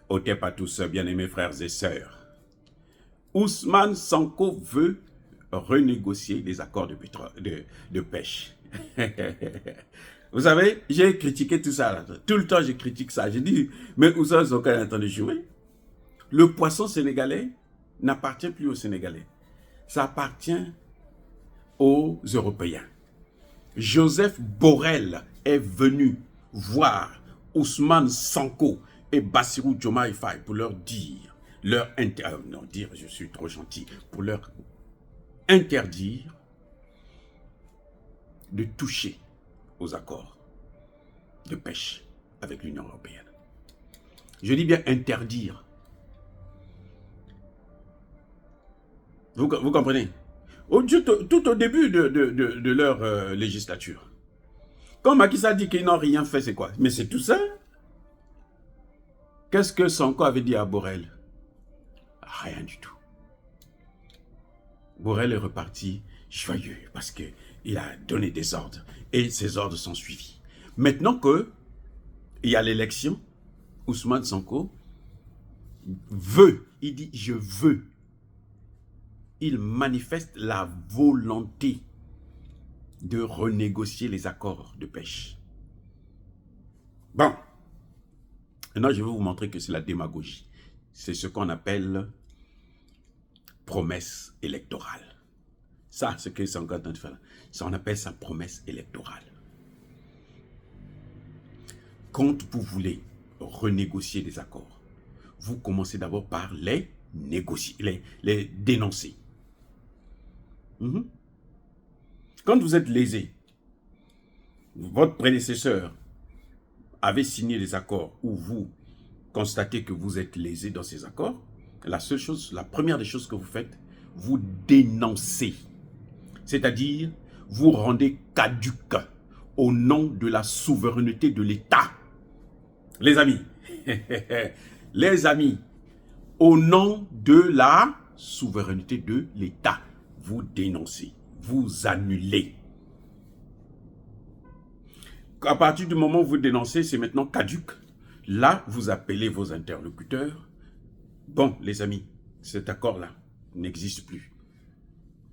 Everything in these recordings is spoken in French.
Otep à tous, bien-aimés frères et sœurs. Ousmane Sonko veut renégocier les accords de pêche. Vous savez, j'ai critiqué tout ça. Là. Tout le temps, je critique ça. J'ai dit, mais Ousmane Sonko est en train de jouer. Le poisson sénégalais n'appartient plus aux Sénégalais. Ça appartient aux Européens. Joseph Borrell est venu voir Ousmane Sonko et Bassirou Diomaye Faye pour leur dire, je suis trop gentil, pour leur interdire de toucher aux accords de pêche avec l'Union européenne. Je dis bien interdire. Vous comprenez? Tout au début de leur législature. Quand Macky Sall dit qu'ils n'ont rien fait, c'est quoi? Mais c'est tout ça. Qu'est-ce que Sonko avait dit à Borrell? Rien du tout. Borrell est reparti joyeux parce qu'il a donné des ordres et ces ordres sont suivis. Maintenant qu'il y a l'élection, Ousmane Sonko veut, il dit je veux. Il manifeste la volonté de renégocier les accords de pêche. Bon, maintenant je vais vous montrer que c'est la démagogie. C'est ce qu'on appelle promesse électorale. Ça, c'est ce que c'est encore en train de faire. Ça, on appelle ça promesse électorale. Quand vous voulez renégocier des accords, vous commencez d'abord par les négocier, les dénoncer. Quand vous êtes lésé, votre prédécesseur avait signé des accords où vous constatez que vous êtes lésé dans ces accords, la première des choses que vous faites, vous dénoncez. C'est-à-dire, vous rendez caduc au nom de la souveraineté de l'État. Les amis, les amis, au nom de la souveraineté de l'État, vous dénoncez, vous annulez. À partir du moment où vous dénoncez, c'est maintenant caduc. Là, vous appelez vos interlocuteurs. Bon, les amis, cet accord-là n'existe plus.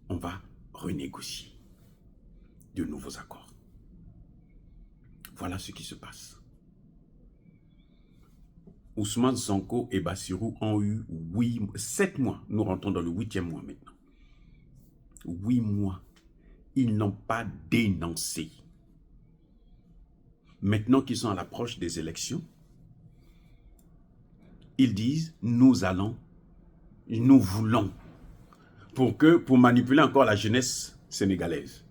On va renégocier de nouveaux accords. Voilà ce qui se passe. Ousmane Sonko et Bassirou ont eu 7 mois. Nous rentrons dans le 8e mois maintenant. 8 mois. Ils n'ont pas dénoncé. Maintenant qu'ils sont à l'approche des élections, ils disent, nous voulons, pour manipuler encore la jeunesse sénégalaise.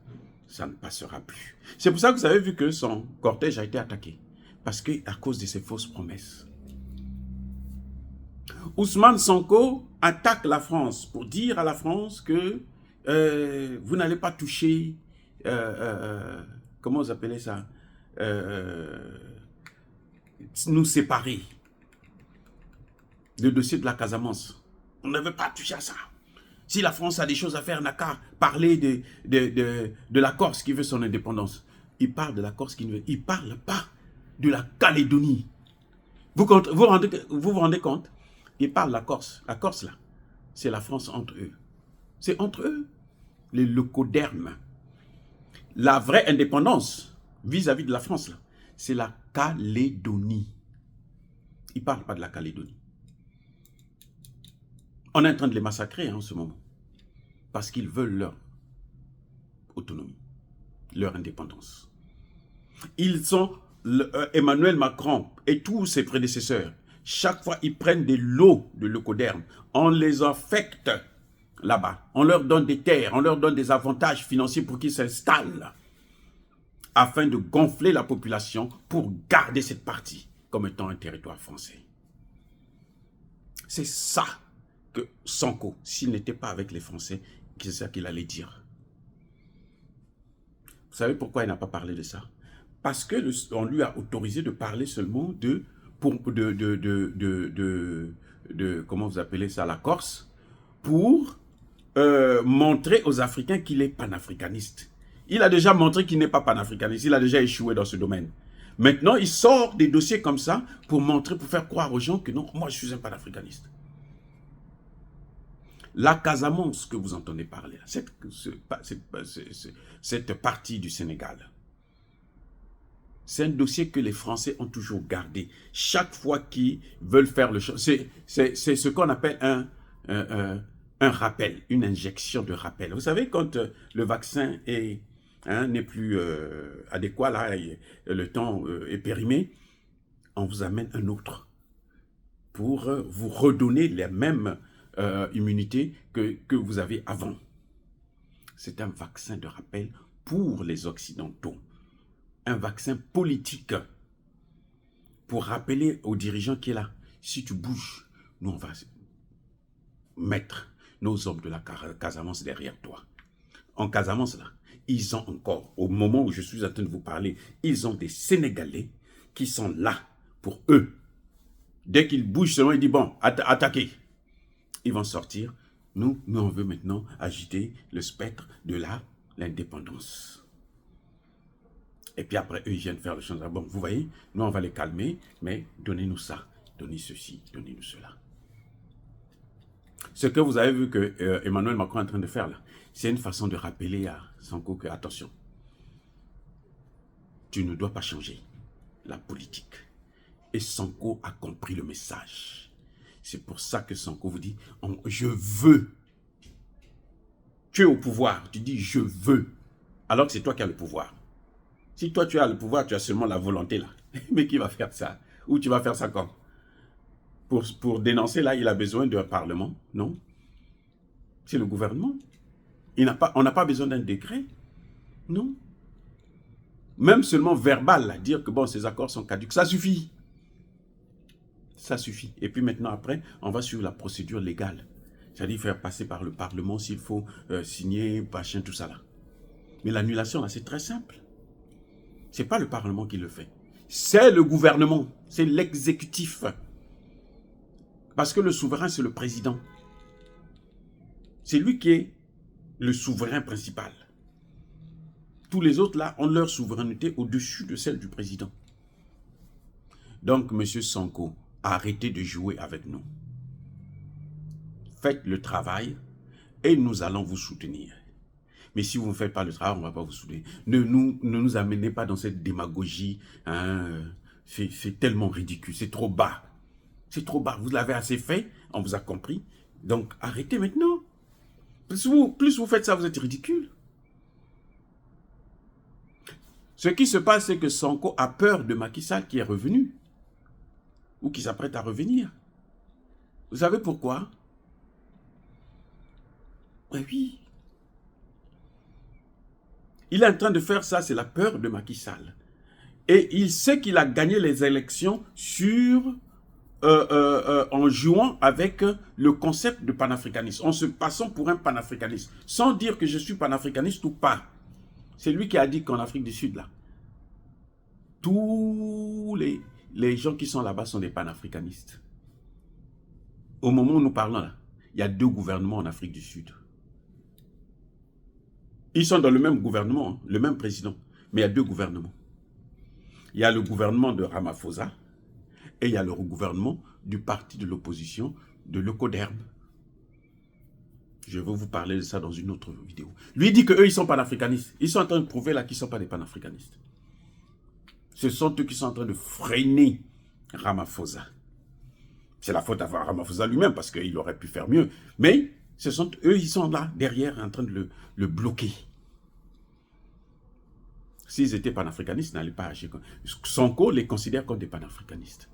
Ça ne passera plus. C'est pour ça que vous avez vu que son cortège a été attaqué. Parce qu'à cause de ses fausses promesses. Ousmane Sonko attaque la France pour dire à la France que vous n'allez pas toucher, comment vous appelez ça, nous séparer. Le dossier de la Casamance. On ne veut pas toucher à ça. Si la France a des choses à faire, n'a qu'à parler de la Corse qui veut son indépendance. Il parle de la Corse qui ne veut. Il ne parle pas de la Calédonie. Vous vous rendez compte? Il parle de la Corse. La Corse, là, c'est la France entre eux. C'est entre eux. Les leucodermes. La vraie indépendance vis-à-vis de la France, là, c'est la Calédonie. Il ne parle pas de la Calédonie. On est en train de les massacrer en ce moment. Parce qu'ils veulent leur autonomie, leur indépendance. Ils sont, Emmanuel Macron et tous ses prédécesseurs, chaque fois ils prennent des lots de leucodermes, on les affecte là-bas, on leur donne des terres, on leur donne des avantages financiers pour qu'ils s'installent, afin de gonfler la population pour garder cette partie comme étant un territoire français. C'est ça que Sonko, s'il n'était pas avec les Français, c'est ça qu'il allait dire. Vous savez pourquoi il n'a pas parlé de ça? Parce qu'on lui a autorisé de parler seulement comment vous appelez ça, la Corse, pour montrer aux Africains qu'il est panafricaniste. Il a déjà montré qu'il n'est pas panafricaniste, il a déjà échoué dans ce domaine. Maintenant, il sort des dossiers comme ça pour montrer, pour faire croire aux gens que non, moi je suis un panafricaniste. La Casamance que vous entendez parler, cette partie du Sénégal, c'est un dossier que les Français ont toujours gardé. Chaque fois qu'ils veulent faire le choix, c'est ce qu'on appelle un rappel, une injection de rappel. Vous savez, quand le vaccin n'est plus adéquat, là, le temps est périmé, on vous amène un autre pour vous redonner les mêmes immunités que vous avez avant. C'est un vaccin de rappel pour les Occidentaux. Un vaccin politique pour rappeler aux dirigeants qui est là, si tu bouges, nous on va mettre nos hommes de la Casamance derrière toi. En Casamance, là, ils ont encore, au moment où je suis en train de vous parler, ils ont des Sénégalais qui sont là pour eux. Dès qu'ils bougent seulement, ils disent, bon, attaquez. Ils vont sortir. Nous, on veut maintenant agiter le spectre de l'indépendance. Et puis après, eux, ils viennent faire le changement. Bon, vous voyez, nous, on va les calmer, mais donnez-nous ça, donnez ceci, donnez-nous cela. Ce que vous avez vu que Emmanuel Macron est en train de faire là, c'est une façon de rappeler à Sonko que, attention, tu ne dois pas changer la politique. Et Sonko a compris le message. C'est pour ça que Sonko vous dit, je veux. Tu es au pouvoir, tu dis je veux, alors que c'est toi qui as le pouvoir. Si toi tu as le pouvoir, tu as seulement la volonté là. Mais qui va faire ça? Ou tu vas faire ça quand? Pour dénoncer là, il a besoin d'un parlement? Non. C'est le gouvernement. On n'a pas besoin d'un décret. Non. Même seulement verbal, là, dire que bon, ces accords sont caducs, ça suffit. Ça suffit. Et puis maintenant, après, on va suivre la procédure légale. C'est-à-dire faire passer par le Parlement s'il faut signer, machin, tout ça là. Mais l'annulation, là, c'est très simple. Ce n'est pas le Parlement qui le fait. C'est le gouvernement. C'est l'exécutif. Parce que le souverain, c'est le président. C'est lui qui est le souverain principal. Tous les autres, là, ont leur souveraineté au-dessus de celle du président. Donc, M. Sonko, arrêtez de jouer avec nous. Faites le travail et nous allons vous soutenir. Mais si vous ne faites pas le travail, on ne va pas vous soutenir. Ne nous amenez pas dans cette démagogie. Hein, c'est tellement ridicule, c'est trop bas. C'est trop bas. Vous l'avez assez fait, on vous a compris. Donc, arrêtez maintenant. Plus vous faites ça, vous êtes ridicule. Ce qui se passe, c'est que Sonko a peur de Macky Sall qui est revenu. Ou qui s'apprête à revenir. Vous savez pourquoi? Oui. Il est en train de faire ça, c'est la peur de Macky Sall. Et il sait qu'il a gagné les élections en jouant avec le concept de panafricanisme, en se passant pour un panafricaniste, sans dire que je suis panafricaniste ou pas. C'est lui qui a dit qu'en Afrique du Sud, là, tous les gens qui sont là-bas sont des panafricanistes. Au moment où nous parlons, là, il y a 2 gouvernements en Afrique du Sud. Ils sont dans le même gouvernement, hein, le même président, mais il y a 2 gouvernements. Il y a le gouvernement de Ramaphosa et il y a le gouvernement du parti de l'opposition de l'Ecoderm. Je vais vous parler de ça dans une autre vidéo. Lui dit qu'eux, ils sont panafricanistes. Ils sont en train de prouver là qu'ils ne sont pas des panafricanistes. Ce sont eux qui sont en train de freiner Ramaphosa. C'est la faute à Ramaphosa lui-même parce qu'il aurait pu faire mieux. Mais ce sont eux, ils sont là, derrière, en train de le bloquer. S'ils étaient panafricanistes, ils n'allaient pas agir. Sonko les considère comme des panafricanistes.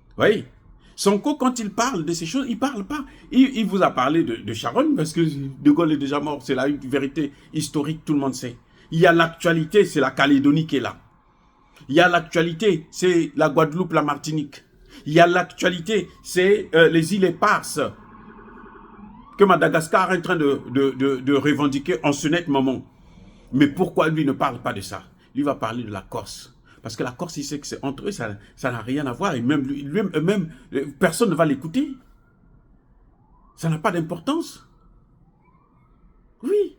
Vous voyez? Sonko, quand il parle de ces choses, il ne parle pas. Il vous a parlé de Sharon, parce que De Gaulle est déjà mort. C'est la vérité historique, tout le monde sait. Il y a l'actualité, c'est la Calédonie qui est là. Il y a l'actualité, c'est la Guadeloupe, la Martinique. Il y a l'actualité, c'est les îles éparses que Madagascar est en train de revendiquer en ce net moment. Mais pourquoi lui ne parle pas de ça? Lui va parler de la Corse. Parce que la Corse, il sait que c'est entre eux, ça n'a rien à voir. Et même, personne ne va l'écouter. Ça n'a pas d'importance. Oui.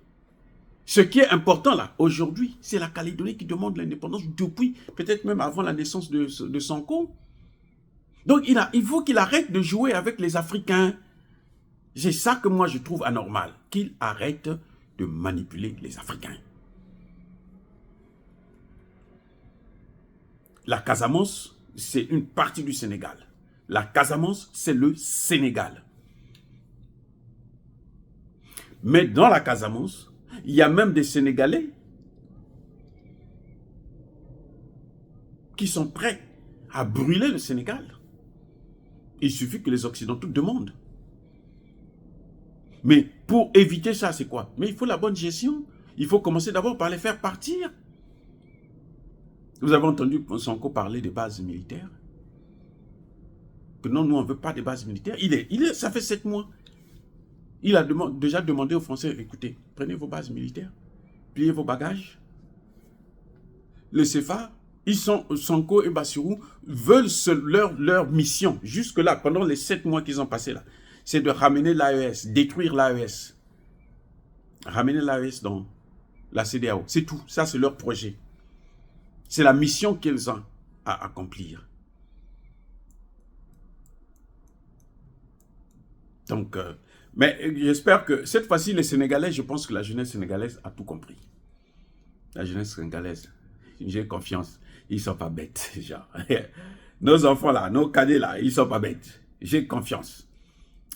Ce qui est important là, aujourd'hui, c'est la Calédonie qui demande l'indépendance depuis, peut-être même avant la naissance de Sonko. Donc il faut qu'il arrête de jouer avec les Africains. C'est ça que moi je trouve anormal, qu'il arrête de manipuler les Africains. La Casamance, c'est une partie du Sénégal. La Casamance, c'est le Sénégal. Mais dans la Casamance, il y a même des Sénégalais qui sont prêts à brûler le Sénégal. Il suffit que les Occidentaux demandent. Mais pour éviter ça, c'est quoi? Mais il faut la bonne gestion. Il faut commencer d'abord par les faire partir. Vous avez entendu Sonko parler des bases militaires? Que non, nous, on ne veut pas des bases militaires. Ça fait 7 mois. Il a déjà demandé aux Français, écoutez, prenez vos bases militaires, pliez vos bagages. Le CFA, Sonko et Bassirou veulent leur mission, jusque-là, pendant les 7 mois qu'ils ont passé là, c'est de ramener l'AES, détruire l'AES. Ramener l'AES dans la CEDEAO. C'est tout. Ça, c'est leur projet. C'est la mission qu'ils ont à accomplir. Donc, mais j'espère que cette fois-ci, les Sénégalais, je pense que la jeunesse sénégalaise a tout compris. La jeunesse sénégalaise, j'ai confiance. Ils ne sont pas bêtes, genre. Nos enfants là, nos cadets là, ils ne sont pas bêtes. J'ai confiance.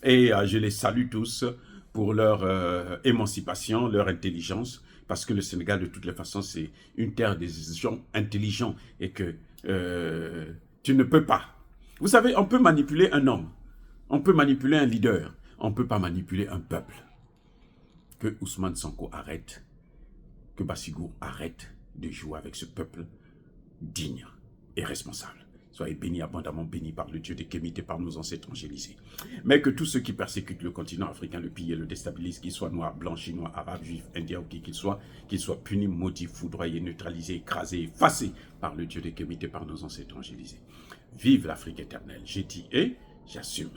Et je les salue tous pour leur émancipation, leur intelligence, parce que le Sénégal, de toutes les façons, c'est une terre des gens intelligents et que tu ne peux pas. Vous savez, on peut manipuler un homme, on peut manipuler un leader, on ne peut pas manipuler un peuple. Que Ousmane Sonko arrête, que Bassirou arrête de jouer avec ce peuple digne et responsable. Soyez bénis, abondamment bénis par le Dieu des Kémites et par nos ancêtres angélisés. Mais que tous ceux qui persécutent le continent africain, le pillent et le déstabilisent, qu'ils soient noirs, blancs, chinois, arabes, juifs, indiens ou qui qu'ils soient punis, maudits, foudroyés, neutralisés, écrasés, effacés par le Dieu des Kémites et par nos ancêtres angélisés. Vive l'Afrique éternelle. J'ai dit et j'assume.